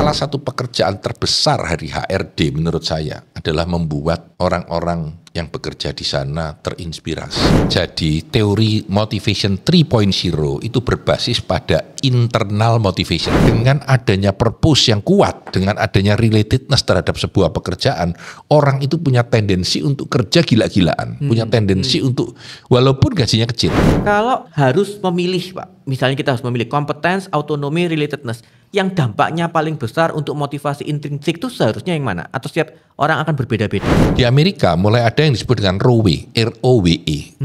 salah satu pekerjaan terbesar hari HRD menurut saya adalah membuat orang-orang yang bekerja di sana terinspirasi. Jadi teori motivation 3.0 itu berbasis pada internal motivation. Dengan adanya purpose yang kuat, dengan adanya relatedness terhadap sebuah pekerjaan, orang itu punya tendensi untuk kerja gila-gilaan, punya tendensi untuk walaupun gajinya kecil. Kalau harus memilih Pak, misalnya kita harus memilih competence, autonomy, relatedness, yang dampaknya paling besar untuk motivasi intrinsik itu seharusnya yang mana? Atau setiap orang akan berbeda-beda? Di Amerika mulai ada yang disebut dengan ROWE, R-O-W-E,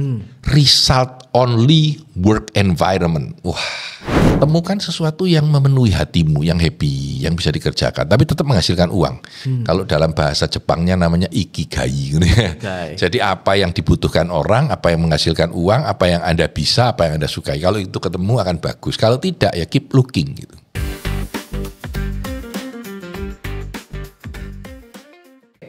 Result Only Work Environment. Wah, temukan sesuatu yang memenuhi hatimu, yang happy, yang bisa dikerjakan, tapi tetap menghasilkan uang. Kalau dalam bahasa Jepangnya namanya ikigai. Jadi apa yang dibutuhkan orang, apa yang menghasilkan uang, apa yang Anda bisa, apa yang Anda sukai. Kalau itu ketemu akan bagus. Kalau tidak ya keep looking gitu.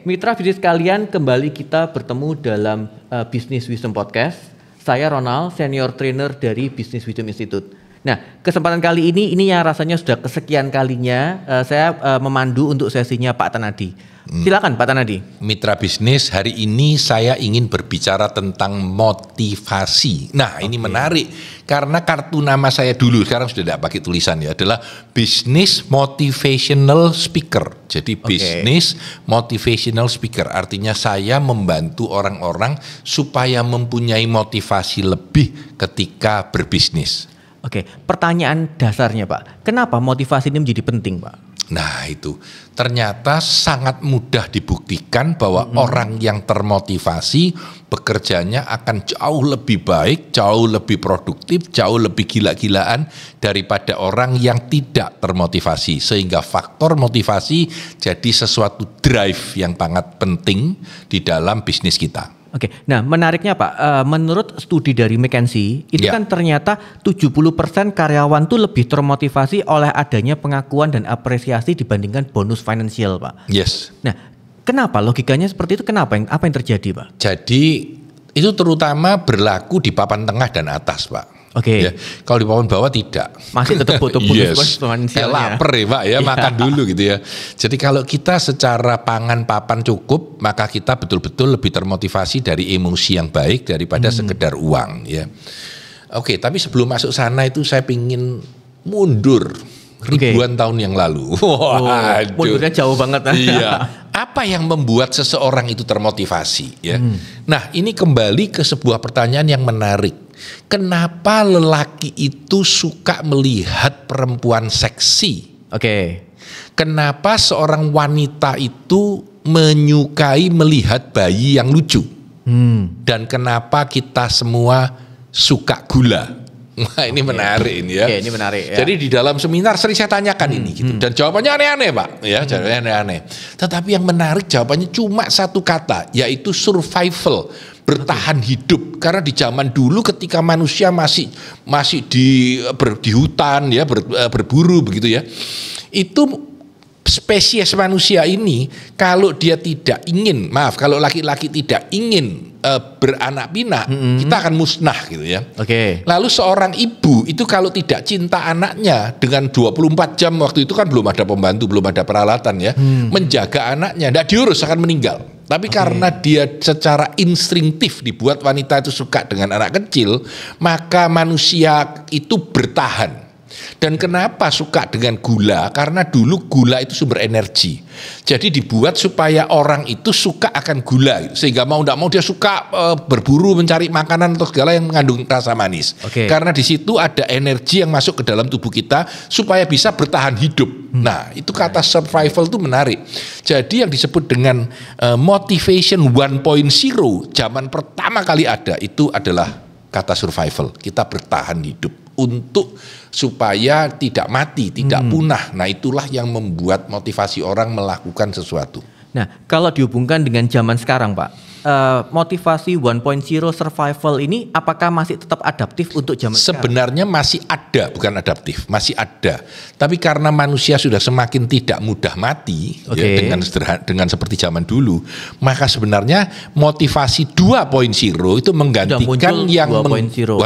Mitra bisnis kalian, kembali kita bertemu dalam Business Wisdom Podcast. Saya Ronald, Senior Trainer dari Business Wisdom Institute. Nah, kesempatan kali ini yang rasanya sudah kesekian kalinya saya memandu untuk sesinya Pak Tanadi. Silakan Pak Tanadi. Mitra bisnis, hari ini saya ingin berbicara tentang motivasi. Nah, ini menarik karena kartu nama saya dulu sekarang sudah tidak pakai tulisan ya, adalah Business Motivational Speaker. Jadi Business Motivational Speaker artinya saya membantu orang-orang supaya mempunyai motivasi lebih ketika berbisnis. Oke, pertanyaan dasarnya Pak, kenapa motivasi ini menjadi penting Pak? Nah itu, ternyata sangat mudah dibuktikan bahwa orang yang termotivasi bekerjanya akan jauh lebih baik, jauh lebih produktif, jauh lebih gila-gilaan daripada orang yang tidak termotivasi. Sehingga faktor motivasi jadi sesuatu drive yang sangat penting di dalam bisnis kita. Oke, nah menariknya Pak, menurut studi dari McKinsey, itu kan ternyata 70% karyawan tuh lebih termotivasi oleh adanya pengakuan dan apresiasi dibandingkan bonus finansial Pak. Yes. Nah, kenapa logikanya seperti itu? Apa yang terjadi Pak? Jadi itu terutama berlaku di papan tengah dan atas Pak. Ya, kalau di papan bawah tidak. Masih tetap butuh bonus finansialnya. Lapar ya Pak ya, makan dulu gitu ya. Jadi kalau kita secara pangan papan cukup, maka kita betul-betul lebih termotivasi dari emosi yang baik daripada sekedar uang ya. Oke, tapi sebelum masuk sana itu saya pingin mundur ribuan tahun yang lalu. Mundurnya jauh banget. Iya. Apa yang membuat seseorang itu termotivasi ya? Nah, ini kembali ke sebuah pertanyaan yang menarik. Kenapa lelaki itu suka melihat perempuan seksi? Kenapa seorang wanita itu menyukai melihat bayi yang lucu? Dan kenapa kita semua suka gula? Wah, ini menarik ini ya. Ini menarik ya. Jadi di dalam seminar sering saya tanyakan ini gitu. Dan jawabannya aneh-aneh Pak. Ya, jawabannya aneh-aneh. Tetapi yang menarik jawabannya cuma satu kata, yaitu survival. Bertahan hidup, karena di zaman dulu ketika manusia masih di hutan ya, berburu begitu ya, itu spesies manusia ini kalau dia tidak ingin, kalau laki-laki tidak ingin beranak pinak, kita akan musnah gitu ya. Lalu seorang ibu itu kalau tidak cinta anaknya dengan 24 jam, waktu itu kan belum ada pembantu, belum ada peralatan ya, menjaga anaknya, tidak diurus akan meninggal. Tapi karena dia secara instinktif dibuat wanita itu suka dengan anak kecil, maka manusia itu bertahan. Dan kenapa suka dengan gula? Karena dulu gula itu sumber energi. Jadi dibuat supaya orang itu suka akan gula, sehingga mau tidak mau dia suka berburu mencari makanan atau segala yang mengandung rasa manis. Karena di situ ada energi yang masuk ke dalam tubuh kita supaya bisa bertahan hidup. Nah, itu kata survival itu menarik. Jadi yang disebut dengan motivation 1.0 zaman pertama kali ada itu adalah kata survival. Kita bertahan hidup untuk supaya tidak mati, tidak punah. Nah, itulah yang membuat motivasi orang melakukan sesuatu. Nah, kalau dihubungkan dengan zaman sekarang Pak, motivasi 1.0 survival ini apakah masih tetap adaptif untuk zaman sekarang? Sebenarnya masih ada, bukan adaptif, masih ada. Tapi karena manusia sudah semakin tidak mudah mati ya, dengan seperti zaman dulu, maka sebenarnya motivasi 2.0 itu menggantikan yang 1.0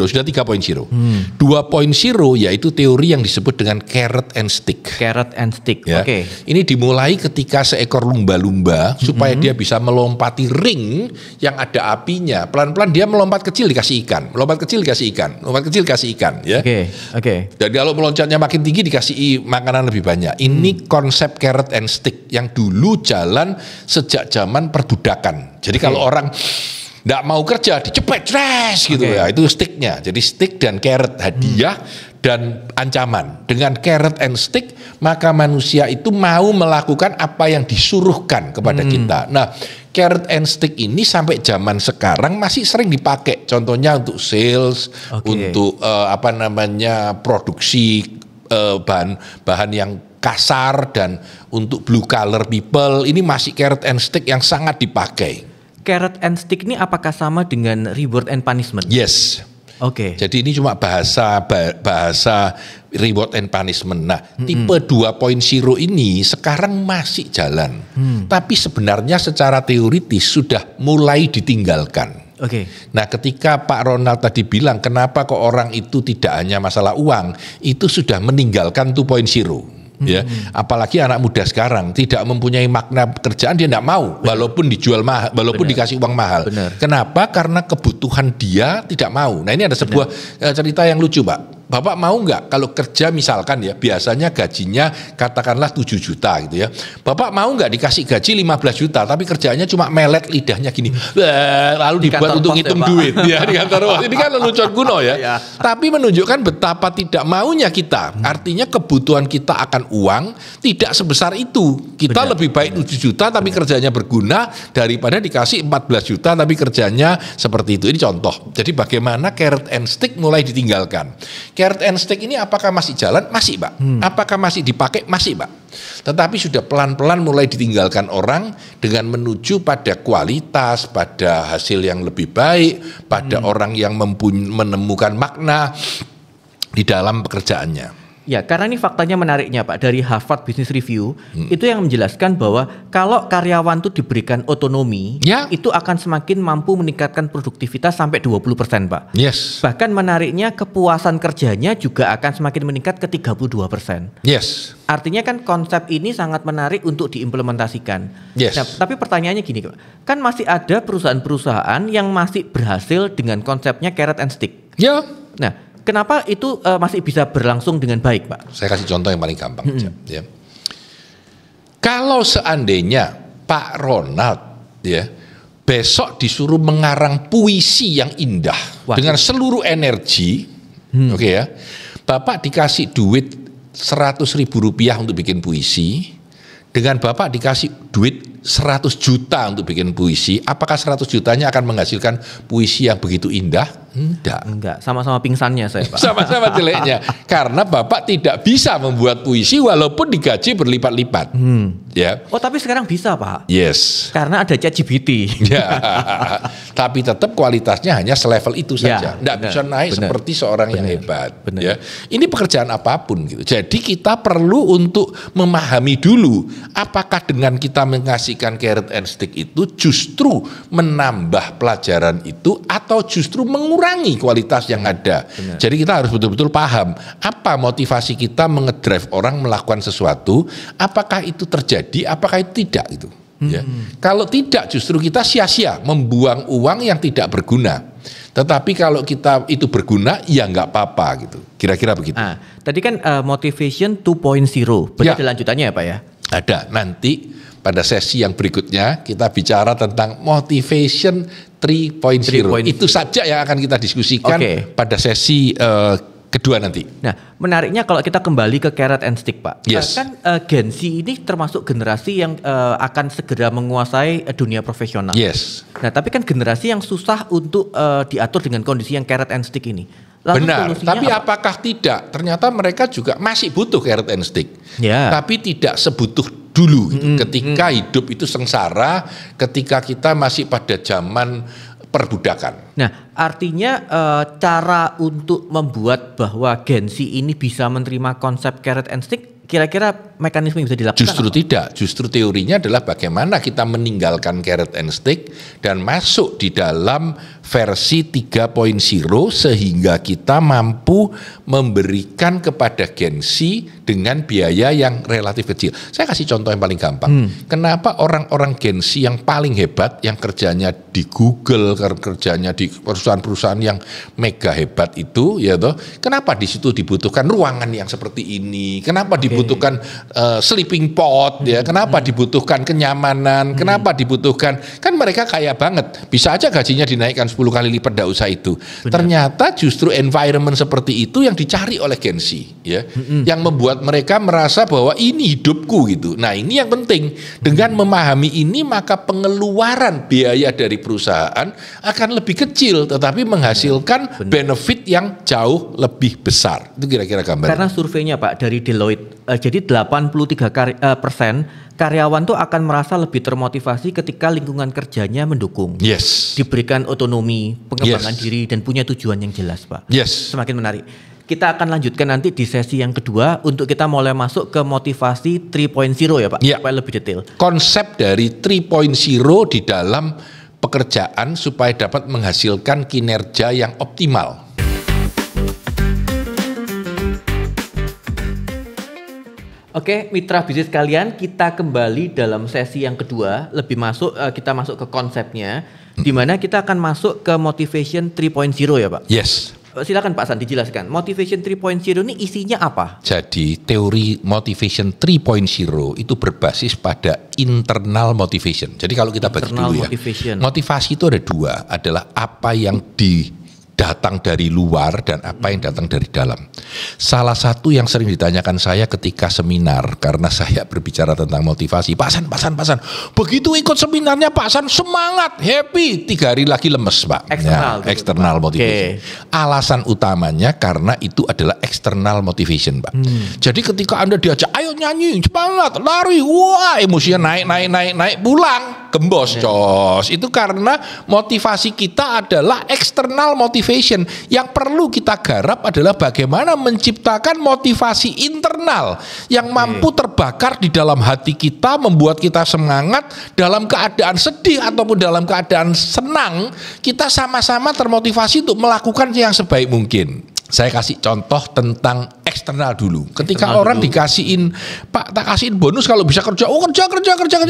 sudah 3.0. 2.0 yaitu teori yang disebut dengan carrot and stick. Carrot and stick. Ya. Ini dimulai ketika seekor lumba-lumba supaya dia bisa melompati ring yang ada apinya, pelan-pelan dia melompat kecil dikasih ikan, melompat kecil dikasih ikan, melompat kecil dikasih ikan, ya. Dan kalau meloncatnya makin tinggi dikasih makanan lebih banyak. Ini konsep carrot and stick yang dulu jalan sejak zaman perbudakan. Jadi kalau orang nggak mau kerja dicepet gitu ya, itu sticknya. Jadi stick dan carrot, hadiah dan ancaman. Dengan carrot and stick maka manusia itu mau melakukan apa yang disuruhkan kepada kita. Nah, carrot and stick ini sampai zaman sekarang masih sering dipakai. Contohnya untuk sales, untuk produksi bahan yang kasar, dan untuk blue collar people ini masih carrot and stick yang sangat dipakai. Carrot and stick ini apakah sama dengan reward and punishment? Yes. Jadi ini cuma bahasa reward and punishment. Nah, tipe 2.0 ini sekarang masih jalan. Tapi sebenarnya secara teoritis sudah mulai ditinggalkan. Nah, ketika Pak Ronald tadi bilang kenapa kok orang itu tidak hanya masalah uang, itu sudah meninggalkan 2.0. Ya, apalagi anak muda sekarang tidak mempunyai makna pekerjaan, dia tidak mau, walaupun dijual mahal, walaupun dikasih uang mahal. Kenapa? Karena kebutuhan dia tidak mau. Nah, ini ada sebuah cerita yang lucu, Pak. Bapak mau nggak kalau kerja misalkan ya, biasanya gajinya katakanlah 7 juta gitu ya. Bapak mau nggak dikasih gaji 15 juta tapi kerjanya cuma melet lidahnya gini, lalu dibuat untuk ngitung duit ya di kantor pos. Ini kan lelucon kuno ya. Tapi menunjukkan betapa tidak maunya kita. Artinya kebutuhan kita akan uang tidak sebesar itu. Kita lebih baik 7 juta tapi kerjanya berguna daripada dikasih 14 juta tapi kerjanya seperti itu. Ini contoh. Jadi bagaimana carrot and stick mulai ditinggalkan. Carrot and stick ini apakah masih jalan? Masih, Pak. Apakah masih dipakai? Masih, Pak. Tetapi sudah pelan-pelan mulai ditinggalkan orang dengan menuju pada kualitas, pada hasil yang lebih baik, pada orang yang menemukan makna di dalam pekerjaannya. Ya, karena ini faktanya menariknya, Pak, dari Harvard Business Review itu yang menjelaskan bahwa kalau karyawan itu diberikan otonomi, itu akan semakin mampu meningkatkan produktivitas sampai 20%, Pak. Yes. Bahkan menariknya kepuasan kerjanya juga akan semakin meningkat ke 32%. Yes. Artinya kan konsep ini sangat menarik untuk diimplementasikan. Yes. Nah, tapi pertanyaannya gini, Pak. Kan masih ada perusahaan-perusahaan yang masih berhasil dengan konsepnya carrot and stick. Ya. Nah, kenapa itu masih bisa berlangsung dengan baik, Pak? Saya kasih contoh yang paling gampang aja. Ya. Kalau seandainya Pak Ronald ya besok disuruh mengarang puisi yang indah dengan seluruh energi, ya, Bapak dikasih duit 100.000 rupiah untuk bikin puisi, dengan Bapak dikasih duit 100 juta untuk bikin puisi, apakah 100 jutanya akan menghasilkan puisi yang begitu indah? Enggak, sama-sama pingsannya saya, Pak. Sama-sama jeleknya. Karena Bapak tidak bisa membuat puisi walaupun digaji berlipat-lipat. Ya. Oh, tapi sekarang bisa, Pak. Yes. Karena ada ChatGPT. Ya. Tapi tetap kualitasnya hanya selevel itu saja. Tidak bisa naik seperti seorang yang hebat. Ya. Ini pekerjaan apapun gitu. Jadi kita perlu untuk memahami dulu apakah dengan kita mengasihkan carrot and stick itu justru menambah pelajaran itu atau justru mengurangi kualitas yang ada. Jadi kita harus betul-betul paham apa motivasi kita mengedrive orang melakukan sesuatu, apakah itu terjadi, apakah itu tidak gitu. Ya. Kalau tidak justru kita sia-sia membuang uang yang tidak berguna. Tetapi kalau kita itu berguna ya nggak apa-apa gitu. Kira-kira begitu. Tadi kan motivation 2.0. Berarti ada lanjutannya ya, Pak ya? Ada. Nanti pada sesi yang berikutnya kita bicara tentang motivation 3.0. Itu saja yang akan kita diskusikan pada sesi kedua nanti. Nah, menariknya kalau kita kembali ke carrot and stick, Pak. Yes. Kan Gen Z ini termasuk generasi yang akan segera menguasai dunia profesional. Yes. Nah, tapi kan generasi yang susah untuk diatur dengan kondisi yang carrot and stick ini. Lalu benar, tapi apakah tidak? Ternyata mereka juga masih butuh carrot and stick. Tapi tidak sebutuh dulu gitu. Ketika hidup itu sengsara, ketika kita masih pada zaman perbudakan. Nah, artinya cara untuk membuat bahwa Gen Z ini bisa menerima konsep carrot and stick, kira-kira mekanisme yang bisa dilakukan? Justru tidak, justru teorinya adalah bagaimana kita meninggalkan carrot and stick dan masuk di dalam versi 3.0 sehingga kita mampu memberikan kepada Gen Z dengan biaya yang relatif kecil. Saya kasih contoh yang paling gampang. Kenapa orang-orang Gen Z yang paling hebat, yang kerjanya di Google, kerjanya di perusahaan-perusahaan yang mega hebat itu, ya toh, kenapa di situ dibutuhkan ruangan yang seperti ini? Kenapa dibutuhkan sleeping pod, ya? Kenapa dibutuhkan kenyamanan? Kenapa dibutuhkan? Kan mereka kaya banget, bisa aja gajinya dinaikkan 10 kali lipat, tidak usah itu. Benar. Ternyata justru environment seperti itu yang dicari oleh Gen Z, ya, yang membuat mereka merasa bahwa ini hidupku gitu. Nah, ini yang penting. Dengan memahami ini, maka pengeluaran biaya dari perusahaan akan lebih kecil, tetapi menghasilkan benefit yang jauh lebih besar. Itu kira-kira gambarnya. Karena surveinya Pak dari Deloitte, jadi 83% karyawan tuh akan merasa lebih termotivasi ketika lingkungan kerjanya mendukung. Yes. Diberikan otonomi, pengembangan diri, dan punya tujuan yang jelas, Pak. Yes. Semakin menarik. Kita akan lanjutkan nanti di sesi yang kedua untuk kita mulai masuk ke motivasi 3.0 ya Pak, supaya lebih detail. Konsep dari 3.0 di dalam pekerjaan supaya dapat menghasilkan kinerja yang optimal. Oke, mitra bisnis kalian, kita kembali dalam sesi yang kedua, kita masuk ke konsepnya, di mana kita akan masuk ke motivation 3.0 ya Pak? Yes. Silakan Pak San dijelaskan, motivation 3.0 ini isinya apa? Jadi teori motivation 3.0 itu berbasis pada internal motivation. Jadi kalau kita bagi dulu ya, motivasi itu ada dua, adalah apa yang datang dari luar dan apa yang datang dari dalam. Salah satu yang sering ditanyakan saya ketika seminar, karena saya berbicara tentang motivasi, Pak San, begitu ikut seminarnya Pak San semangat, happy, 3 hari lagi lemes Pak. External motivation. Alasan utamanya karena itu adalah external motivation Pak. Jadi ketika Anda diajak, ayo nyanyi, semangat, lari, wah emosinya naik, pulang, gembos, cos. Itu karena motivasi kita adalah external motivation. Yang perlu kita garap adalah bagaimana menciptakan motivasi internal yang mampu terbakar di dalam hati kita, membuat kita semangat dalam keadaan sedih ataupun dalam keadaan senang, kita sama-sama termotivasi untuk melakukan yang sebaik mungkin. Saya kasih contoh tentang eksternal dulu. Ketika orang dikasihin, Pak, tak kasihin bonus kalau bisa kerja. Oh, kerja.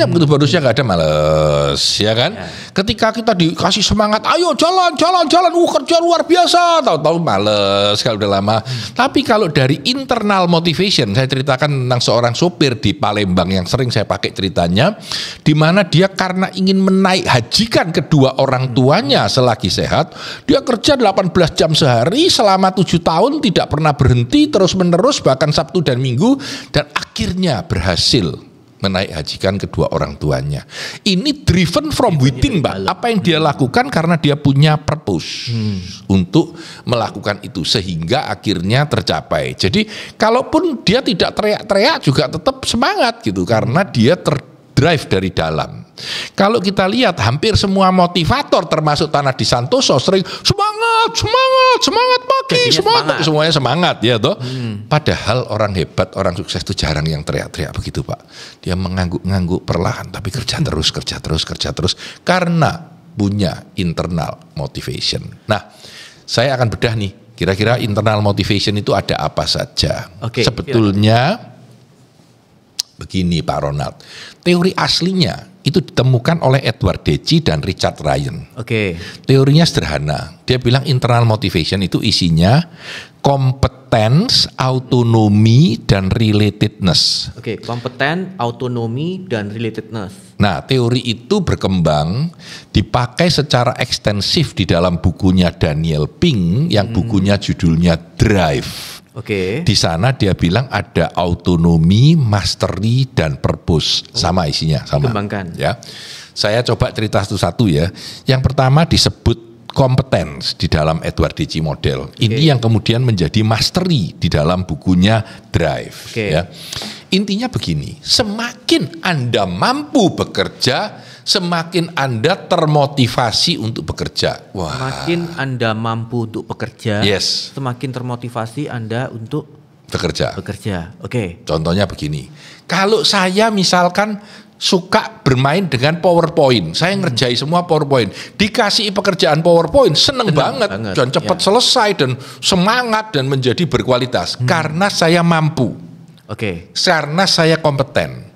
Begitu bonusnya nggak ada, males, ya kan? Ketika kita dikasih semangat, ayo jalan. Kerja luar biasa. Tahu-tahu males kalau udah lama. Tapi kalau dari internal motivation, saya ceritakan tentang seorang sopir di Palembang yang sering saya pakai ceritanya, di mana dia karena ingin menaik hajikan kedua orang tuanya selagi sehat, dia kerja 18 jam sehari selama 7 tahun, tidak pernah berhenti, terus menerus, bahkan Sabtu dan Minggu, dan akhirnya berhasil menaik hajikan kedua orang tuanya. Ini driven from within Mbak. Apa yang dia lakukan karena dia punya purpose untuk melakukan itu, sehingga akhirnya tercapai. Jadi kalaupun dia tidak teriak-teriak juga tetap semangat gitu, karena dia terdrive dari dalam. Kalau kita lihat hampir semua motivator termasuk Tanah di Santoso sering semangat pagi, semuanya semangat ya toh. Padahal orang hebat, orang sukses itu jarang yang teriak-teriak begitu Pak. Dia mengangguk-ngangguk perlahan tapi kerja terus karena punya internal motivation. Nah, saya akan bedah nih, kira-kira internal motivation itu ada apa saja. Sebetulnya begini Pak Ronald, teori aslinya itu ditemukan oleh Edward Deci dan Richard Ryan. Teorinya sederhana. Dia bilang internal motivation itu isinya competence, autonomi, dan relatedness. Kompeten, autonomi, dan relatedness. Nah, teori itu berkembang, dipakai secara ekstensif di dalam bukunya Daniel Pink, yang bukunya judulnya Drive. Di sana dia bilang ada autonomi, mastery, dan purpose. Sama isinya, sama. Dikembangkan. Ya. Saya coba cerita satu-satu ya. Yang pertama disebut competence di dalam Edward DC model. Ini yang kemudian menjadi mastery di dalam bukunya Drive. Ya. Intinya begini, semakin Anda mampu bekerja, semakin Anda termotivasi untuk bekerja. Wah. Semakin Anda mampu untuk bekerja, yes, semakin termotivasi Anda untuk bekerja. Oke. Contohnya begini, kalau saya misalkan suka bermain dengan PowerPoint, saya ngerjai semua PowerPoint, dikasih pekerjaan PowerPoint, seneng banget dan cepat selesai dan semangat dan menjadi berkualitas karena saya mampu. Karena saya kompeten.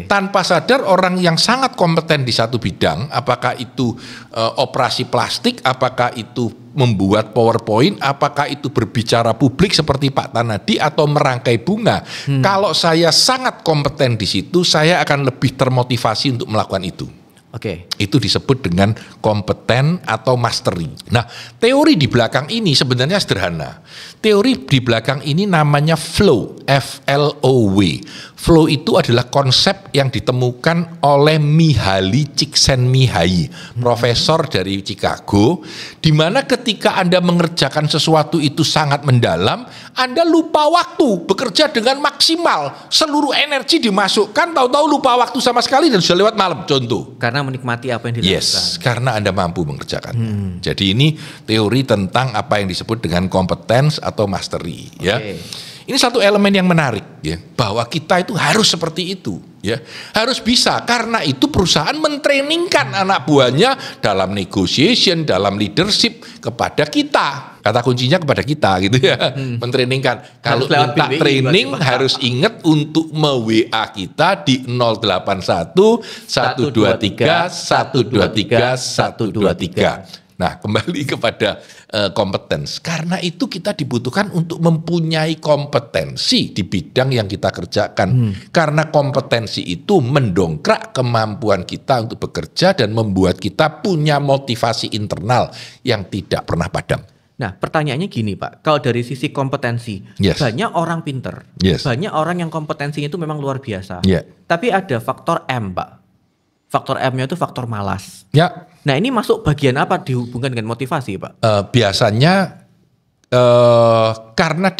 Tanpa sadar orang yang sangat kompeten di satu bidang, apakah itu operasi plastik, apakah itu membuat PowerPoint, apakah itu berbicara publik seperti Pak Tanadi atau merangkai bunga. Kalau saya sangat kompeten di situ, saya akan lebih termotivasi untuk melakukan itu. Itu disebut dengan kompeten atau mastery. Nah, teori di belakang ini sebenarnya sederhana. Teori di belakang ini namanya flow, F-L-O-W. Flow itu adalah konsep yang ditemukan oleh Mihaly Csikszentmihalyi, profesor dari Chicago, di mana ketika Anda mengerjakan sesuatu itu sangat mendalam, Anda lupa waktu, bekerja dengan maksimal, seluruh energi dimasukkan, tahu-tahu lupa waktu sama sekali dan sudah lewat malam, contoh. Karena menikmati apa yang dilakukan. Yes, karena Anda mampu mengerjakannya. Jadi ini teori tentang apa yang disebut dengan competence atau mastery. Ya. Ini satu elemen yang menarik, ya, bahwa kita itu harus seperti itu, ya, harus bisa. Karena itu perusahaan mentrainingkan anak buahnya dalam negotiation, dalam leadership kepada kita. Kata kuncinya kepada kita, gitu ya, mentrainingkan. Kalau minta training harus ingat untuk me-WA kita di 081 123 123 123. Nah, kembali kepada kompetens. Karena itu kita dibutuhkan untuk mempunyai kompetensi di bidang yang kita kerjakan. Karena kompetensi itu mendongkrak kemampuan kita untuk bekerja dan membuat kita punya motivasi internal yang tidak pernah padam. Nah, pertanyaannya gini Pak, kalau dari sisi kompetensi, banyak orang pinter, banyak orang yang kompetensinya itu memang luar biasa. Tapi ada faktor M Pak. Faktor M-nya itu faktor malas. Nah, ini masuk bagian apa dihubungkan dengan motivasi, Pak? Biasanya karena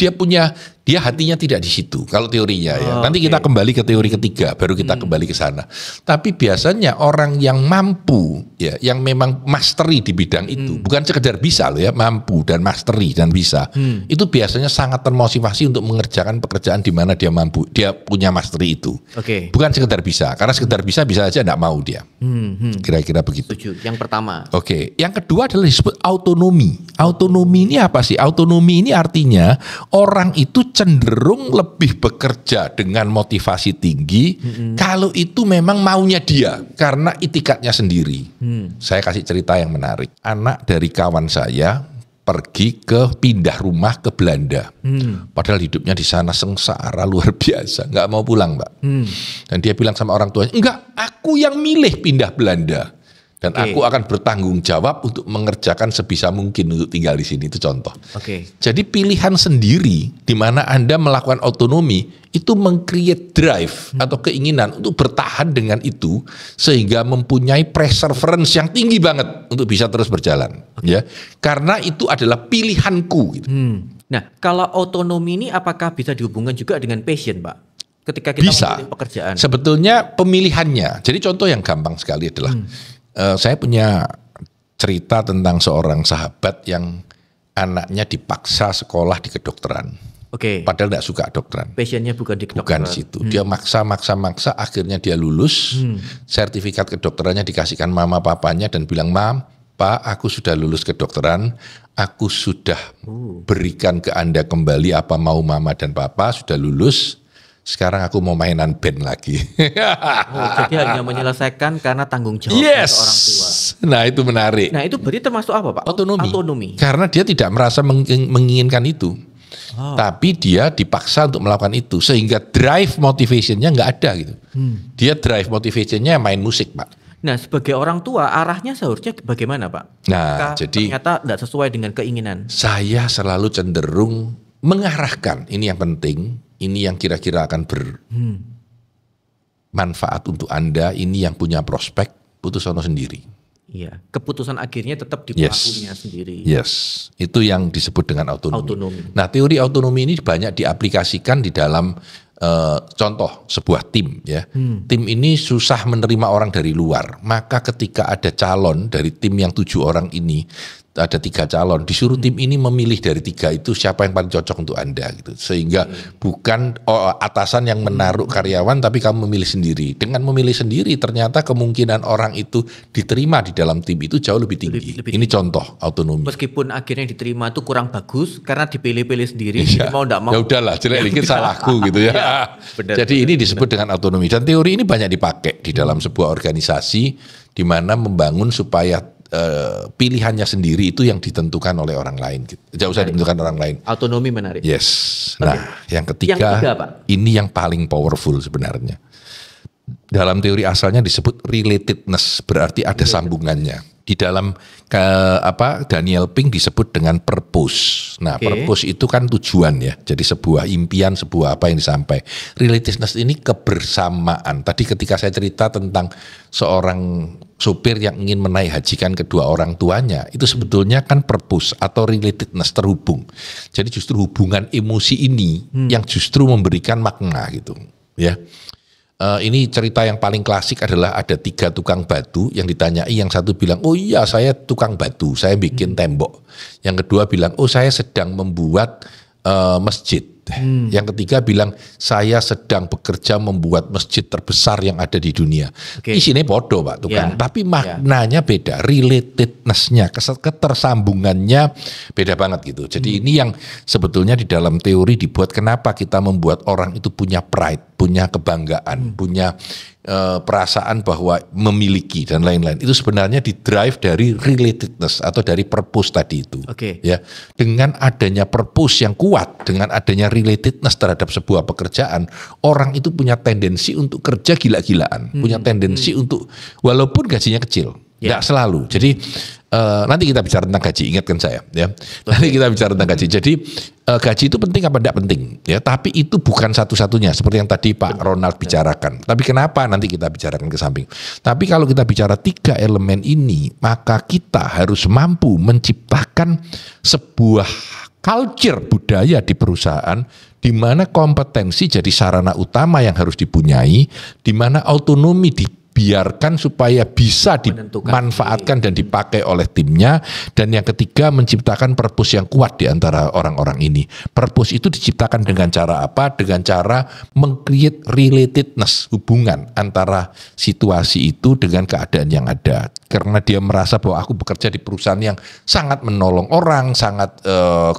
dia hatinya tidak di situ. Kalau teorinya ya. Nanti kita kembali ke teori ketiga, baru kita kembali ke sana. Tapi biasanya orang yang mampu, ya, yang memang mastery di bidang itu, bukan sekedar bisa loh ya, mampu dan mastery dan bisa. Itu biasanya sangat termotivasi untuk mengerjakan pekerjaan di mana dia mampu, dia punya mastery itu. Bukan sekedar bisa, karena sekedar bisa aja enggak mau dia. Kira-kira begitu. Setuju. Yang pertama. Yang kedua adalah disebut autonomi. Autonomi ini apa sih? Autonomi ini artinya orang itu cenderung lebih bekerja dengan motivasi tinggi kalau itu memang maunya dia karena itikadnya sendiri. Saya kasih cerita yang menarik. Anak dari kawan saya pergi pindah rumah ke Belanda. Padahal hidupnya di sana sengsara luar biasa, nggak mau pulang, Mbak. Dan dia bilang sama orang tuanya, enggak, aku yang milih pindah Belanda. Dan aku akan bertanggung jawab untuk mengerjakan sebisa mungkin untuk tinggal di sini. Itu contoh. Jadi pilihan sendiri di mana Anda melakukan autonomi itu meng-create drive atau keinginan untuk bertahan dengan itu sehingga mempunyai perseverance yang tinggi banget untuk bisa terus berjalan. Ya, karena itu adalah pilihanku. Gitu. Nah, kalau autonomi ini apakah bisa dihubungkan juga dengan passion, Pak? Ketika kita memilih pekerjaan. Sebetulnya pemilihannya. Jadi contoh yang gampang sekali adalah saya punya cerita tentang seorang sahabat yang anaknya dipaksa sekolah di kedokteran. Padahal tidak suka kedokteran. Passionnya bukan di kedokteran. Bukan situ. Dia maksa, akhirnya dia lulus. Sertifikat kedokterannya dikasihkan mama papanya dan bilang, Mam, Pak, aku sudah lulus kedokteran. Aku sudah berikan ke Anda kembali apa mau mama dan papa, sudah lulus. Sekarang aku mau mainan band lagi. Jadi hanya menyelesaikan karena tanggung jawab seorang tua. Nah, itu menarik. Nah, itu berarti termasuk apa, Pak? Autonomi. Karena dia tidak merasa menginginkan itu. Tapi dia dipaksa untuk melakukan itu. Sehingga drive motivationnya nggak ada gitu. Dia drive motivationnya main musik, Pak. Nah, sebagai orang tua arahnya seharusnya bagaimana, Pak? Nah, jadi ternyata tidak sesuai dengan keinginan. Saya selalu cenderung mengarahkan, ini yang penting. Ini yang kira-kira akan bermanfaat untuk Anda, ini yang punya prospek, putus sono sendiri. Iya, keputusan akhirnya tetap di pelakunya sendiri. Yes, itu yang disebut dengan autonomy. Nah, teori autonomi ini banyak diaplikasikan di dalam contoh sebuah tim ya. Tim ini susah menerima orang dari luar, maka ketika ada calon dari tim yang 7 orang ini, ada 3 calon, disuruh tim ini memilih dari 3 itu siapa yang paling cocok untuk Anda gitu. Sehingga bukan atasan yang menaruh karyawan, tapi kamu memilih sendiri. Dengan memilih sendiri ternyata kemungkinan orang itu diterima di dalam tim itu jauh lebih tinggi. Ini contoh autonomi. Meskipun akhirnya diterima itu kurang bagus karena dipilih-pilih sendiri, mau enggak mau. Ya udahlah, jelek dikit salahku gitu ya. Benar, jadi ini disebut dengan autonomi, dan teori ini banyak dipakai di dalam sebuah organisasi di mana membangun supaya pilihannya sendiri itu yang ditentukan oleh orang lain gitu. Tidak usah ditentukan orang lain. Autonomi menarik. Yes. Nah, yang ketiga, ini yang paling powerful sebenarnya. Dalam teori asalnya disebut relatedness, berarti ada sambungannya. Di dalam Daniel Pink disebut dengan purpose. Nah, purpose itu kan tujuan ya. Jadi sebuah impian, sebuah apa yang disampaikan. Relatedness ini kebersamaan. Tadi ketika saya cerita tentang seorang sopir yang ingin menaik hajikan kedua orang tuanya, itu sebetulnya kan purpose atau relatedness, terhubung. Jadi justru hubungan emosi ini yang justru memberikan makna gitu ya. Ini cerita yang paling klasik adalah ada 3 tukang batu yang ditanyai, yang satu bilang, oh iya saya tukang batu, saya bikin tembok. Yang kedua bilang, oh saya sedang membuat masjid. Yang ketiga bilang, saya sedang bekerja membuat masjid terbesar yang ada di dunia. Isinya bodoh Pak tukang, tapi maknanya beda, relatedness-nya, ketersambungannya beda banget gitu. Jadi ini yang sebetulnya di dalam teori dibuat, kenapa kita membuat orang itu punya pride, punya kebanggaan, punya perasaan bahwa memiliki dan lain-lain. Itu sebenarnya di-drive dari relatedness atau dari purpose tadi itu. Ya, dengan adanya purpose yang kuat, dengan adanya relatedness terhadap sebuah pekerjaan, orang itu punya tendensi untuk kerja gila-gilaan, punya tendensi untuk walaupun gajinya kecil, tidak selalu. Jadi nanti kita bicara tentang gaji, ingatkan saya ya. Nanti kita bicara tentang gaji. Jadi gaji itu penting apa tidak penting ya, tapi itu bukan satu-satunya seperti yang tadi Pak Ronald bicarakan. Tapi kenapa nanti kita bicarakan ke samping. Tapi kalau kita bicara 3 elemen ini, maka kita harus mampu menciptakan sebuah culture budaya di perusahaan di mana kompetensi jadi sarana utama yang harus dipunyai, di mana autonomi dibiarkan supaya bisa dimanfaatkan dan dipakai oleh timnya, dan yang ketiga menciptakan purpose yang kuat di antara orang-orang ini. Purpose itu diciptakan dengan cara apa? Dengan cara meng-create relatedness, hubungan antara situasi itu dengan keadaan yang ada. Karena dia merasa bahwa aku bekerja di perusahaan yang sangat menolong orang, sangat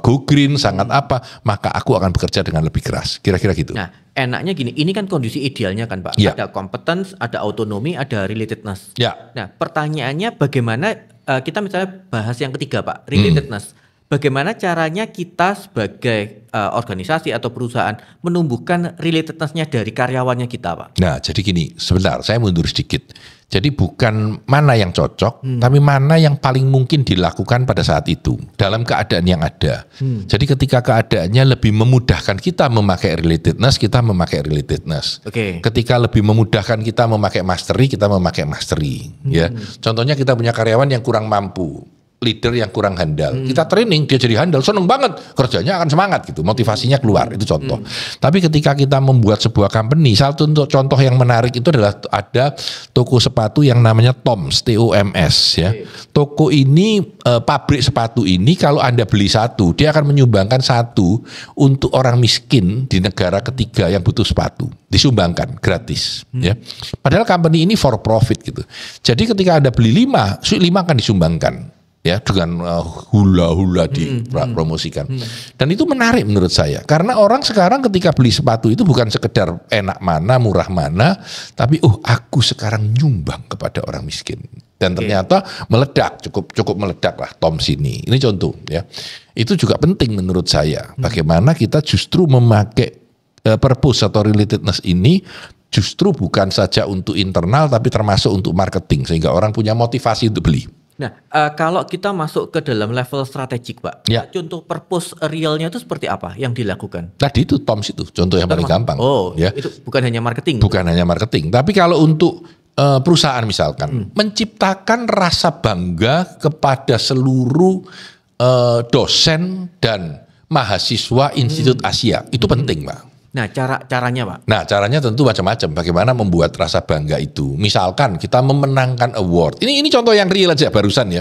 go green, sangat apa, maka aku akan bekerja dengan lebih keras. Kira-kira gitu. Nah, enaknya gini, ini kan kondisi idealnya kan Pak. Ada competence, ada autonomy, ada relatedness. Nah, pertanyaannya bagaimana kita misalnya bahas yang ketiga Pak, relatedness. Bagaimana caranya kita sebagai organisasi atau perusahaan menumbuhkan relatedness-nya dari karyawannya kita Pak? Nah, jadi gini, sebentar saya mundur sedikit. Jadi bukan mana yang cocok, tapi mana yang paling mungkin dilakukan pada saat itu dalam keadaan yang ada. Jadi ketika keadaannya lebih memudahkan kita memakai relatedness, kita memakai relatedness. Ketika lebih memudahkan kita memakai mastery, kita memakai mastery. Ya, contohnya kita punya karyawan yang kurang mampu, leader yang kurang handal, kita training dia jadi handal, seneng banget, kerjanya akan semangat gitu, motivasinya keluar, itu contoh. Tapi ketika kita membuat sebuah company, satu contoh yang menarik itu adalah ada toko sepatu yang namanya Toms, TOMS ya. Toko ini, pabrik sepatu ini kalau Anda beli satu, dia akan menyumbangkan satu untuk orang miskin di negara ketiga yang butuh sepatu, disumbangkan gratis ya. Padahal company ini for profit gitu. Jadi ketika Anda beli 5 akan disumbangkan ya, dengan hula-hula dipromosikan. Dan itu menarik menurut saya, karena orang sekarang ketika beli sepatu itu bukan sekedar enak mana, murah mana, tapi aku sekarang nyumbang kepada orang miskin. Dan ternyata meledak, cukup meledak lah Toms ini. Ini contoh ya. Itu juga penting menurut saya, bagaimana kita justru memakai purpose atau relatedness ini justru bukan saja untuk internal, tapi termasuk untuk marketing, sehingga orang punya motivasi untuk beli. Nah, kalau kita masuk ke dalam level strategik, Pak, contoh purpose realnya itu seperti apa yang dilakukan? Tadi itu Toms itu contoh yang paling gampang. Ya. Itu bukan hanya marketing. Bukan hanya marketing, tapi kalau untuk perusahaan misalkan menciptakan rasa bangga kepada seluruh dosen dan mahasiswa Institut Asia, itu penting, Pak. Nah, caranya, Pak? Nah, caranya tentu macam-macam. Bagaimana membuat rasa bangga itu? Misalkan kita memenangkan award. Ini contoh yang real aja barusan ya.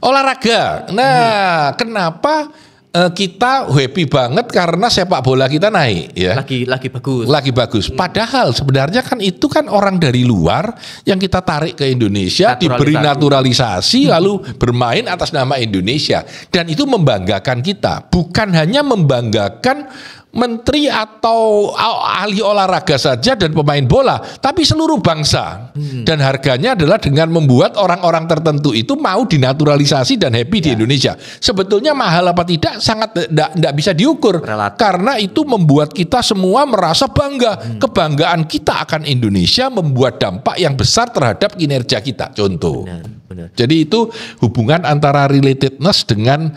Olahraga. Nah, kenapa kita happy banget karena sepak bola kita naik ya. Lagi bagus. Lagi bagus. Padahal sebenarnya kan itu kan orang dari luar yang kita tarik ke Indonesia, diberi naturalisasi lalu bermain atas nama Indonesia, dan itu membanggakan kita. Bukan hanya membanggakan menteri atau ahli olahraga saja dan pemain bola, tapi seluruh bangsa. Dan harganya adalah dengan membuat orang-orang tertentu itu mau dinaturalisasi dan happy di Indonesia. Sebetulnya mahal apa tidak sangat tidak bisa diukur. Karena itu membuat kita semua merasa bangga. Kebanggaan kita akan Indonesia membuat dampak yang besar terhadap kinerja kita. Contoh. Benar. Jadi itu hubungan antara relatedness dengan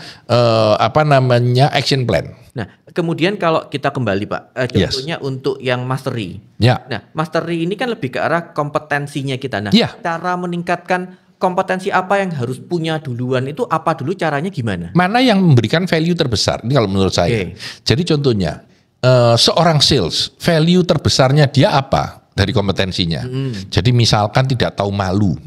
action plan. Nah, kemudian kalau kita kembali, Pak, contohnya untuk yang mastery. Ya. Nah, mastery ini kan lebih ke arah kompetensinya kita. Nah, cara meningkatkan kompetensi apa yang harus punya duluan itu apa dulu, caranya gimana? Mana yang memberikan value terbesar? Ini kalau menurut saya. Jadi contohnya, seorang sales, value terbesarnya dia apa? Dari kompetensinya. Jadi misalkan tidak tahu malu.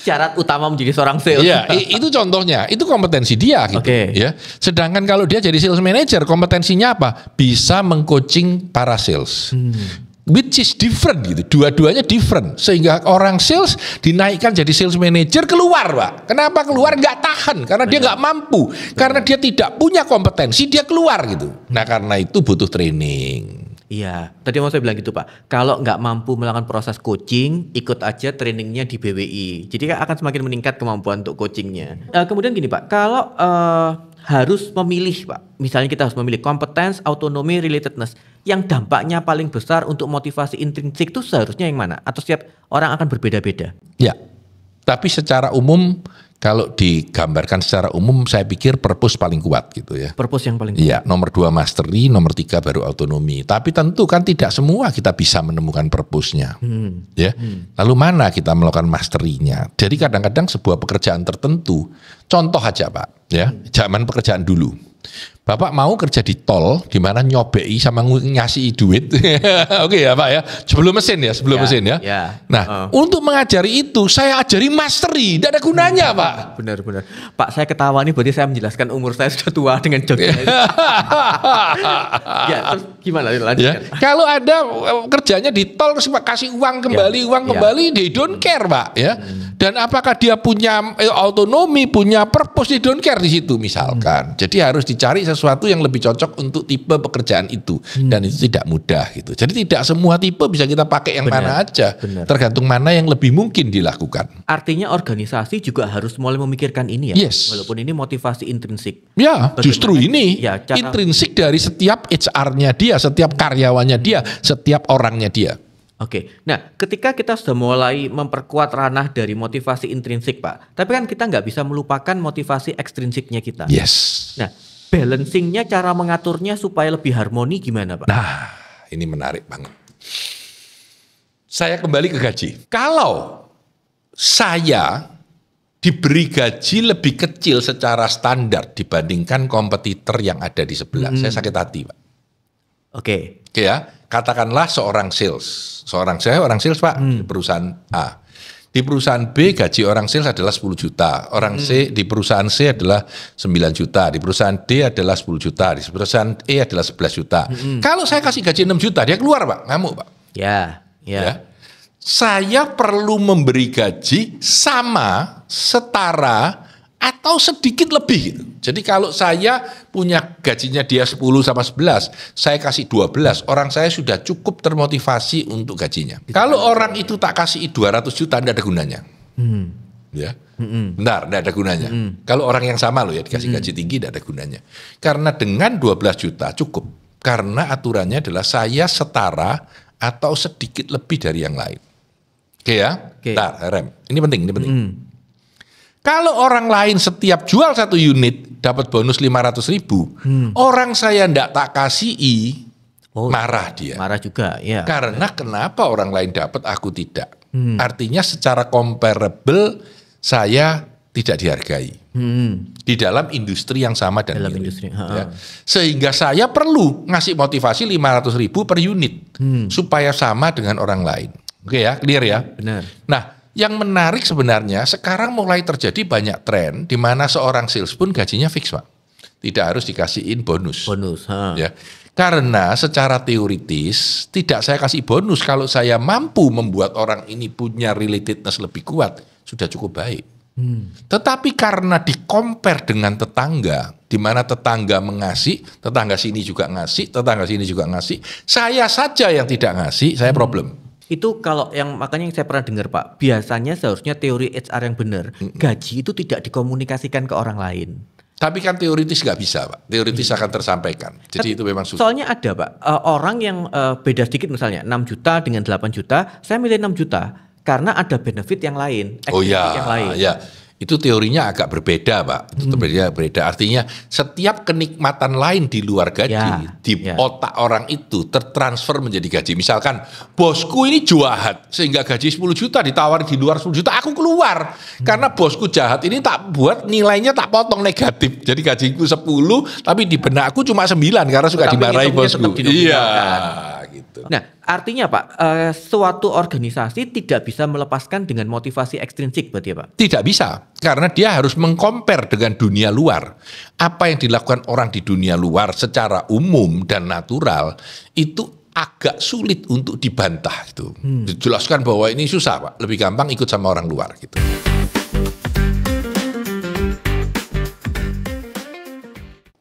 Syarat utama menjadi seorang sales. Iya, itu contohnya. Itu kompetensi dia gitu. Ya. Sedangkan kalau dia jadi sales manager, kompetensinya apa? Bisa mengcoaching para sales. Which is different gitu. Dua-duanya different. Sehingga orang sales dinaikkan jadi sales manager keluar, Pak. Kenapa keluar? Nggak tahan. Karena dia nggak mampu. Karena dia tidak punya kompetensi, dia keluar gitu. Nah, karena itu butuh training. Iya, tadi mau saya bilang gitu, Pak. Kalau nggak mampu melakukan proses coaching, ikut aja trainingnya di BWI. Jadi akan semakin meningkat kemampuan untuk coachingnya. Kemudian gini, Pak, kalau harus memilih, Pak, misalnya kita harus memilih competence, autonomy, relatedness, yang dampaknya paling besar untuk motivasi intrinsik itu seharusnya yang mana? Atau setiap orang akan berbeda-beda? Ya, tapi secara umum, kalau digambarkan secara umum, saya pikir purpose paling kuat gitu ya. Purpose yang paling kuat. Iya, nomor 2 mastery, nomor 3 baru autonomi. Tapi tentu kan tidak semua kita bisa menemukan purpose-nya. Ya. Lalu mana kita melakukan mastery-nya? Jadi kadang-kadang sebuah pekerjaan tertentu, contoh aja Pak, ya, zaman pekerjaan dulu. Bapak mau kerja di tol, di mana nyobei sama ngasih duit, oke ya Pak ya, sebelum mesin ya. Nah, untuk mengajari itu, saya ajari mastery, tidak ada gunanya Pak. Benar. Pak, saya ketawa nih, berarti saya menjelaskan umur saya sudah tua dengan joknya. Ya, terus gimana lanjutkan? Ya, kalau ada kerjanya di tol, terus kasih uang kembali, they don't care Pak ya. Dan apakah dia punya autonomi, punya purpose, they don't care di situ misalkan. Jadi harus dicari sesuatu yang lebih cocok untuk tipe pekerjaan itu, dan itu tidak mudah gitu. Jadi tidak semua tipe bisa kita pakai yang mana aja, tergantung mana yang lebih mungkin dilakukan. Artinya organisasi juga harus mulai memikirkan ini ya, walaupun ini motivasi intrinsik. Ya, justru ini intrinsik dari setiap HR-nya dia, setiap karyawannya dia, setiap orangnya dia. Oke, nah ketika kita sudah mulai memperkuat ranah dari motivasi intrinsik Pak, tapi kan kita nggak bisa melupakan motivasi ekstrinsiknya kita. Yes. Nah, balancingnya, cara mengaturnya supaya lebih harmoni gimana Pak? Nah, ini menarik banget. Saya kembali ke gaji. Kalau saya diberi gaji lebih kecil secara standar dibandingkan kompetitor yang ada di sebelah, saya sakit hati Pak. Oke ya, katakanlah seorang sales Pak di perusahaan A. Di perusahaan B gaji orang sales adalah 10 juta, orang C di perusahaan C adalah 9 juta, di perusahaan D adalah 10 juta, di perusahaan E adalah 11 juta. Kalau saya kasih gaji 6 juta, dia keluar Pak, ngamuk Pak. Ya. Saya perlu memberi gaji sama, setara, atau sedikit lebih gitu. Jadi kalau saya punya gajinya dia 10 sama 11, saya kasih 12, orang saya sudah cukup termotivasi untuk gajinya. Kalau orang itu tak kasih 200 juta, tidak ada gunanya. Ya. Benar, tidak ada gunanya. Kalau orang yang sama loh ya, dikasih gaji tinggi, tidak ada gunanya. Karena dengan 12 juta cukup. Karena aturannya adalah saya setara atau sedikit lebih dari yang lain. Oke ya? Bentar, rem. Ini penting. Kalau orang lain setiap jual 1 unit dapat bonus 500.000, orang saya ndak tak kasih marah dia. Marah juga, ya. Karena kenapa orang lain dapat, aku tidak. Artinya secara comparable saya tidak dihargai di dalam industri yang sama dan Dalam mirip. industri, Ya. Sehingga saya perlu ngasih motivasi 500.000 per unit supaya sama dengan orang lain. Oke ya, clear ya. Benar. Nah, yang menarik sebenarnya sekarang mulai terjadi banyak tren di mana seorang sales pun gajinya fix, Pak. Tidak harus dikasihin bonus. Ya. Karena secara teoritis tidak saya kasih bonus kalau saya mampu membuat orang ini punya relatedness lebih kuat, sudah cukup baik. Tetapi karena di-compare dengan tetangga, di mana tetangga mengasih, tetangga sini juga ngasih, tetangga sini juga ngasih, saya saja yang tidak ngasih, saya problem. Itu kalau yang makanya yang saya pernah dengar Pak, biasanya seharusnya teori HR yang benar, gaji itu tidak dikomunikasikan ke orang lain. Tapi kan teoritis nggak bisa, Pak. Teoritis akan tersampaikan. Jadi itu memang susah. Soalnya ada Pak, orang yang beda sedikit misalnya 6 juta dengan 8 juta, saya milih 6 juta karena ada benefit yang lain, Oh ya, yang lain. ya. Itu teorinya agak berbeda, Pak. Itu berbeda. Artinya setiap kenikmatan lain di luar gaji, otak orang itu tertransfer menjadi gaji. Misalkan, bosku ini jahat, sehingga gaji 10 juta ditawar di luar 10 juta, aku keluar. Karena bosku jahat ini tak buat nilainya tak potong negatif. Jadi gajiku 10, tapi di benakku cuma 9 karena suka dimarahi bosku. Iya, gitu. Nah, artinya Pak, suatu organisasi tidak bisa melepaskan dengan motivasi ekstrinsik berarti ya Pak? Tidak bisa, karena dia harus meng-compare dengan dunia luar. Apa yang dilakukan orang di dunia luar secara umum dan natural, itu agak sulit untuk dibantah. Gitu. Dijelaskan bahwa ini susah Pak, lebih gampang ikut sama orang luar. Gitu.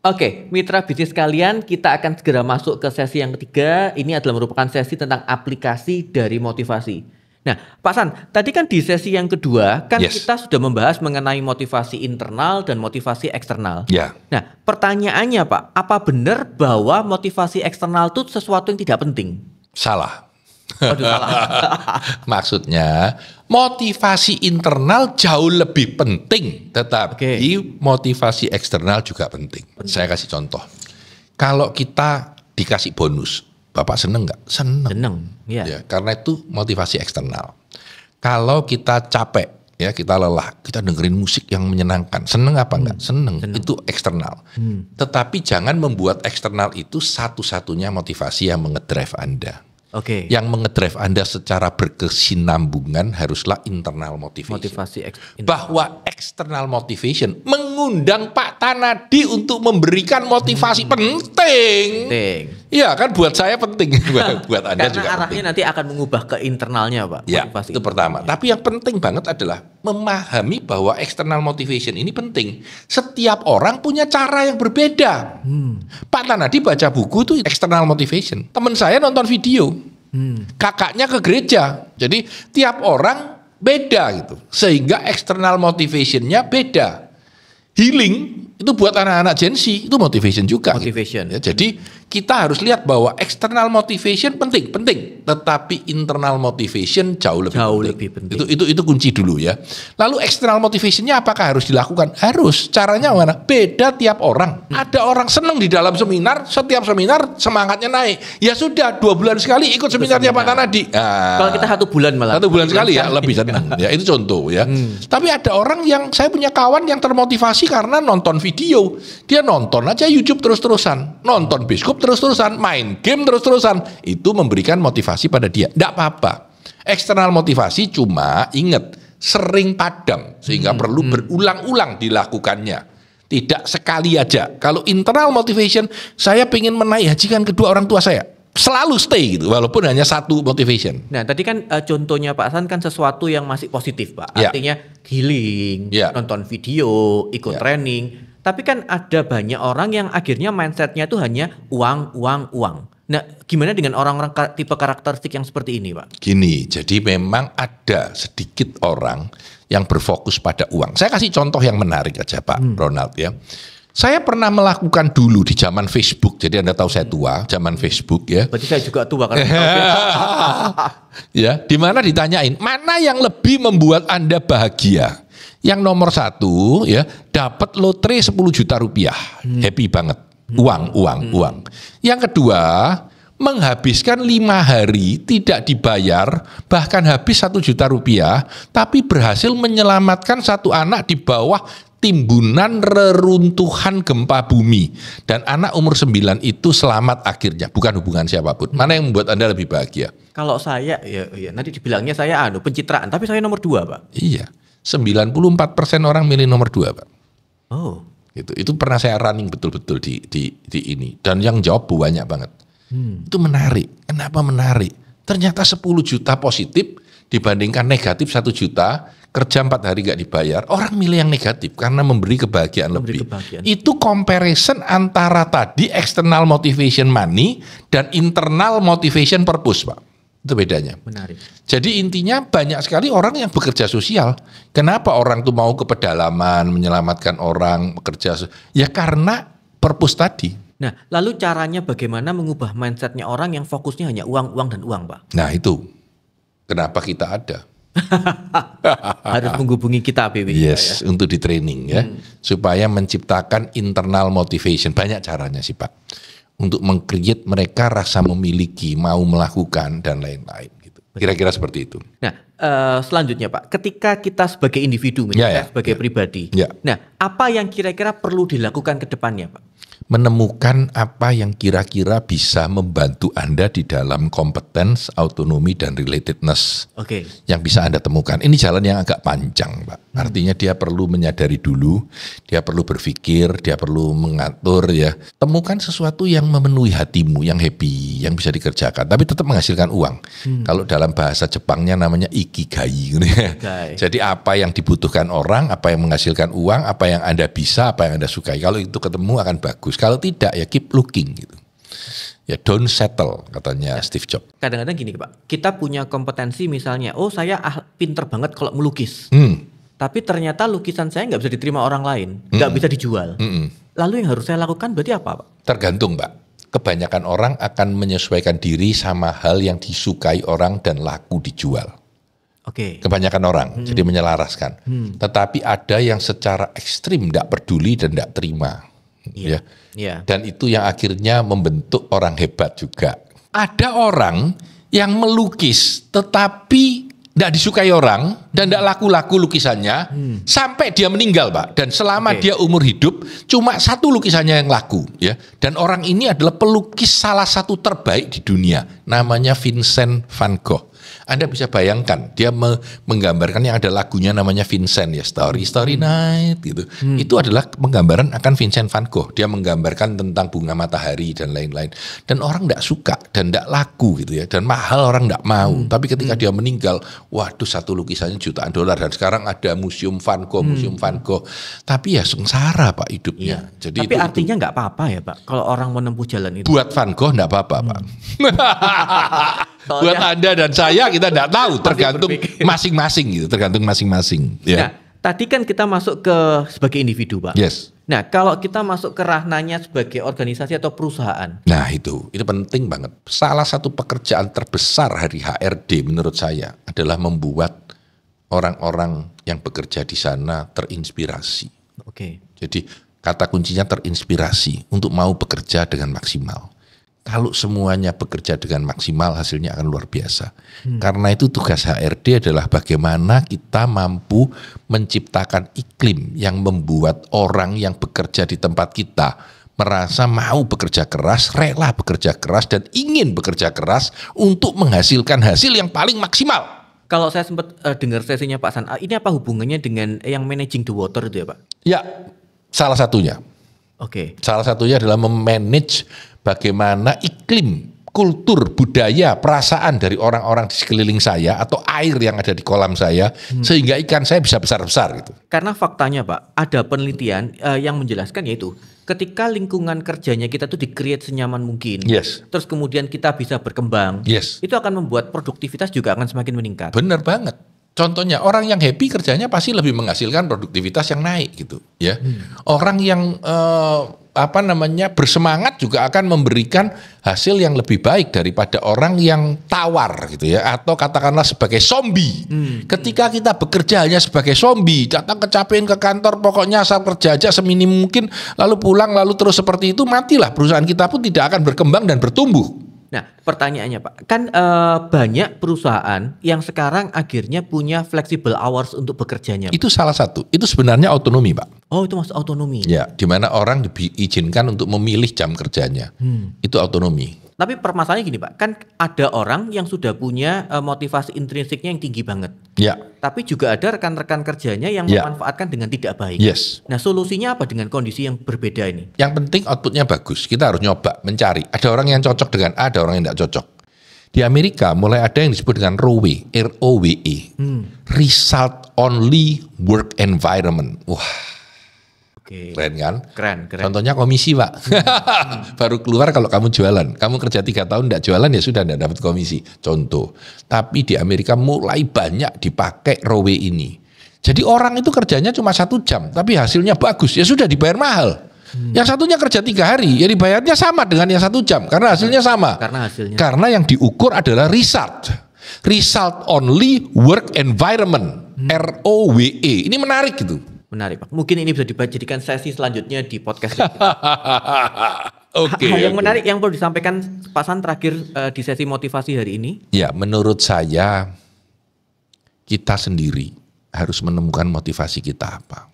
Oke, mitra bisnis kalian, kita akan segera masuk ke sesi yang ketiga. Ini adalah merupakan sesi tentang aplikasi dari motivasi. Nah, Pak San, tadi kan di sesi yang kedua, kan kita sudah membahas mengenai motivasi internal dan motivasi eksternal. Ya. Nah, pertanyaannya Pak, apa benar bahwa motivasi eksternal itu sesuatu yang tidak penting? Salah. Waduh, salah. Maksudnya motivasi internal jauh lebih penting, tetapi motivasi eksternal juga penting. Saya kasih contoh. Kalau kita dikasih bonus, Bapak seneng nggak? Seneng. Ya, karena itu motivasi eksternal. Kalau kita capek, ya kita lelah, kita dengerin musik yang menyenangkan, seneng apa enggak? Seneng. Itu eksternal. Tetapi jangan membuat eksternal itu satu-satunya motivasi yang mengedrive Anda. Yang mengedrive Anda secara berkesinambungan haruslah internal motivation. Bahwa external motivation mengundang Pak Tanadi untuk memberikan motivasi penting. Iya kan, buat saya penting, buat Anda juga karena arahnya nanti akan mengubah ke internalnya Pak. Ya, itu pertama. Tapi yang penting banget adalah memahami bahwa external motivation ini penting. Setiap orang punya cara yang berbeda. Pak Tanadi baca buku itu external motivation. Teman saya nonton video. Kakaknya ke gereja. Jadi tiap orang beda gitu. Sehingga external motivationnya beda. Healing itu buat anak-anak Gen Z itu motivation juga. Gitu. Ya, jadi kita harus lihat bahwa external motivation penting, tetapi internal motivation jauh lebih penting. Itu kunci dulu ya. Lalu external motivationnya apakah harus dilakukan? Harus. Caranya mana? Beda tiap orang. Ada orang seneng di dalam seminar, setiap seminar semangatnya naik. Ya sudah 2 bulan sekali ikut seminarnya Pak Tanadi. Kalau kita 1 bulan malah. 1 bulan sekali ya lebih seneng. Ya itu contoh ya. Tapi ada orang yang saya punya kawan yang termotivasi karena nonton video. Dia nonton aja YouTube terus-terusan, nonton bioskop terus-terusan, main game terus-terusan. Itu memberikan motivasi pada dia. Tidak apa-apa. Eksternal motivasi cuma ingat sering padam sehingga perlu berulang-ulang dilakukannya. Tidak sekali aja. Kalau internal motivation, saya ingin menaik hajikan kedua orang tua saya. Selalu stay gitu, walaupun hanya satu motivation. Nah tadi kan contohnya Pak San kan sesuatu yang masih positif Pak. Artinya healing, nonton video, ikut training. Tapi kan ada banyak orang yang akhirnya mindsetnya itu hanya uang. Nah gimana dengan orang-orang tipe karakteristik yang seperti ini Pak? Gini, jadi memang ada sedikit orang yang berfokus pada uang. Saya kasih contoh yang menarik aja Pak Ronald ya. Saya pernah melakukan dulu di zaman Facebook. Jadi Anda tahu saya tua, zaman Facebook ya. Berarti saya juga tua kan. Ya, di mana ditanyain, mana yang lebih membuat Anda bahagia? Yang nomor 1 ya, dapat lotre 10 juta rupiah. Happy banget. Uang. Yang kedua, menghabiskan 5 hari tidak dibayar, bahkan habis 1 juta rupiah, tapi berhasil menyelamatkan satu anak di bawah timbunan reruntuhan gempa bumi. Dan anak umur 9 itu selamat akhirnya, bukan hubungan siapapun. Mana yang membuat Anda lebih bahagia? Kalau saya, ya nanti dibilangnya saya pencitraan, tapi saya nomor 2, Pak. Iya, 94% orang milih nomor 2, Pak. Oh. Itu pernah saya running betul-betul di ini. Dan yang jawab banyak banget. Itu menarik. Kenapa menarik? Ternyata 10 juta positif dibandingkan negatif 1 juta, kerja 4 hari gak dibayar. Orang milih yang negatif karena memberi kebahagiaan lebih. Itu comparison antara tadi external motivation money dan internal motivation purpose, Pak. Itu bedanya. Menarik. Jadi intinya banyak sekali orang yang bekerja sosial. Kenapa orang tuh mau ke pedalaman, menyelamatkan orang, bekerja? Ya karena purpose tadi. Nah, lalu caranya bagaimana mengubah mindsetnya orang yang fokusnya hanya uang, dan uang, Pak? Nah itu, kenapa kita ada? Harus menghubungi kita, PW. Yes, ya? Untuk di training ya, supaya menciptakan internal motivation. Banyak caranya sih, Pak. Untuk meng-create mereka rasa memiliki, mau melakukan, dan lain-lain. Gitu. Kira-kira seperti itu. Nah, selanjutnya Pak, ketika kita sebagai individu, sebagai pribadi, nah apa yang kira-kira perlu dilakukan ke depannya, Pak? Menemukan apa yang kira-kira bisa membantu Anda di dalam competence, autonomy, dan relatedness yang bisa Anda temukan. Ini jalan yang agak panjang, Pak. Artinya dia perlu menyadari dulu, dia perlu berpikir, dia perlu mengatur ya. Temukan sesuatu yang memenuhi hatimu, yang happy, yang bisa dikerjakan, tapi tetap menghasilkan uang. Kalau dalam bahasa Jepangnya namanya ikigai. Jadi apa yang dibutuhkan orang, apa yang menghasilkan uang, apa yang Anda bisa, apa yang Anda sukai. Kalau itu ketemu akan bagus. Kalau tidak ya keep looking gitu. Ya don't settle katanya Steve Jobs. Kadang-kadang gini Pak, kita punya kompetensi misalnya, oh saya pinter banget kalau melukis. Tapi ternyata lukisan saya nggak bisa diterima orang lain, nggak bisa dijual. Lalu yang harus saya lakukan berarti apa, Pak? Tergantung, Pak. Kebanyakan orang akan menyesuaikan diri sama hal yang disukai orang dan laku dijual. Kebanyakan orang, jadi menyelaraskan. Tetapi ada yang secara ekstrim tidak peduli dan tidak terima. Dan itu yang akhirnya membentuk orang hebat juga. Ada orang yang melukis tetapi tidak disukai orang dan tidak laku-laku lukisannya sampai dia meninggal, Pak. Dan selama dia umur hidup cuma 1 lukisannya yang laku, ya. Dan orang ini adalah pelukis salah satu terbaik di dunia, namanya Vincent van Gogh. Anda bisa bayangkan dia menggambarkan yang ada lagunya namanya Vincent ya, Story Night gitu. Itu adalah penggambaran akan Vincent van Gogh. Dia menggambarkan tentang bunga matahari dan lain-lain. Dan orang tidak suka dan tidak laku gitu ya. Dan mahal orang tidak mau. Tapi ketika dia meninggal, waduh 1 lukisannya jutaan dolar. Dan sekarang ada museum Van Gogh, Tapi ya sengsara Pak hidupnya. Jadi tapi artinya nggak apa-apa ya Pak kalau orang menempuh jalan itu. Buat Van Gogh nggak apa-apa Pak. Buat Anda dan saya kita tidak tahu, tergantung masing-masing gitu, tergantung masing-masing. Nah, tadi kan kita masuk ke sebagai individu, Pak. Nah, kalau kita masuk ke ranahnya sebagai organisasi atau perusahaan. Nah, itu penting banget. Salah satu pekerjaan terbesar hari HRD menurut saya adalah membuat orang-orang yang bekerja di sana terinspirasi. Jadi kata kuncinya terinspirasi untuk mau bekerja dengan maksimal. Kalau semuanya bekerja dengan maksimal, hasilnya akan luar biasa. Karena itu tugas HRD adalah bagaimana kita mampu menciptakan iklim yang membuat orang yang bekerja di tempat kita merasa mau bekerja keras, rela bekerja keras, dan ingin bekerja keras untuk menghasilkan hasil yang paling maksimal. Kalau saya sempat dengar sesinya Pak San, ini apa hubungannya dengan yang managing the water itu ya Pak? Ya, salah satunya. Salah satunya adalah memanage bagaimana iklim, kultur, budaya, perasaan dari orang-orang di sekeliling saya atau air yang ada di kolam saya sehingga ikan saya bisa besar-besar gitu. Karena faktanya Pak, ada penelitian yang menjelaskan yaitu ketika lingkungan kerjanya kita tuh di-create senyaman mungkin. Terus kemudian kita bisa berkembang. Itu akan membuat produktivitas juga akan semakin meningkat. Benar banget. Contohnya orang yang happy kerjanya pasti lebih menghasilkan produktivitas yang naik gitu ya. Orang yang bersemangat juga akan memberikan hasil yang lebih baik daripada orang yang tawar gitu ya, atau katakanlah sebagai zombie. Ketika kita bekerja hanya sebagai zombie, datang kecapean ke kantor, pokoknya asal kerja aja seminim mungkin, lalu pulang lalu terus seperti itu, matilah perusahaan kita pun tidak akan berkembang dan bertumbuh. Nah, pertanyaannya Pak, kan banyak perusahaan yang sekarang akhirnya punya flexible hours untuk bekerjanya. Itu salah satu. Itu sebenarnya otonomi, Pak. Oh, itu masuk otonomi. Ya, di mana orang diizinkan untuk memilih jam kerjanya. Itu otonomi. Tapi permasalahannya gini Pak, kan ada orang yang sudah punya motivasi intrinsiknya yang tinggi banget. Ya. Tapi juga ada rekan-rekan kerjanya yang Ya. memanfaatkan dengan tidak baik. Yes. Nah, solusinya apa dengan kondisi yang berbeda ini? Yang penting outputnya bagus. Kita harus nyoba, mencari. Ada orang yang cocok dengan A, ada orang yang tidak cocok. Di Amerika mulai ada yang disebut dengan ROWE, R-O-W-E. Result Only Work Environment. Wah, Oke. keren kan? Keren. Contohnya komisi, Pak. Baru keluar kalau kamu jualan. Kamu kerja 3 tahun tidak jualan ya sudah tidak dapat komisi. Contoh. Tapi di Amerika mulai banyak dipakai ROWE ini. Jadi orang itu kerjanya cuma 1 jam, tapi hasilnya bagus. Ya sudah dibayar mahal. Yang satunya kerja 3 hari, ya dibayarnya sama dengan yang 1 jam. Karena hasilnya sama. Karena yang diukur adalah result. Result Only Work Environment. ROWE. Ini menarik gitu. Menarik Pak. Mungkin ini bisa dijadikan sesi selanjutnya di podcast kita. Oke. Yang menarik yang perlu disampaikan Pak San terakhir di sesi motivasi hari ini. Ya, menurut saya kita sendiri harus menemukan motivasi kita apa.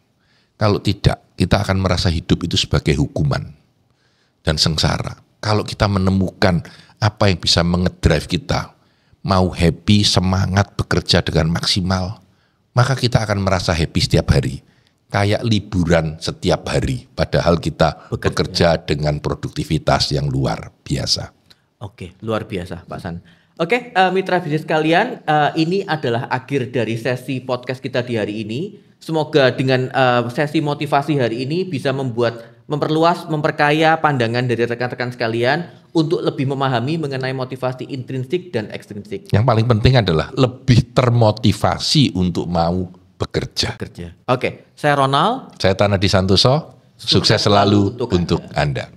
Kalau tidak, kita akan merasa hidup itu sebagai hukuman dan sengsara. Kalau kita menemukan apa yang bisa mengedrive kita, mau happy, semangat, bekerja dengan maksimal, maka kita akan merasa happy setiap hari. Kayak liburan setiap hari, padahal kita bekerja dengan produktivitas yang luar biasa. Oke, luar biasa Pak San. Oke, mitra bisnis kalian, ini adalah akhir dari sesi podcast kita di hari ini. Semoga dengan sesi motivasi hari ini bisa memperluas, memperkaya pandangan dari rekan-rekan sekalian untuk lebih memahami mengenai motivasi intrinsik dan ekstrinsik. Yang paling penting adalah lebih termotivasi untuk mau bekerja. Oke, saya Ronald. Saya Tanadi Santoso. Sukses selalu untuk Anda.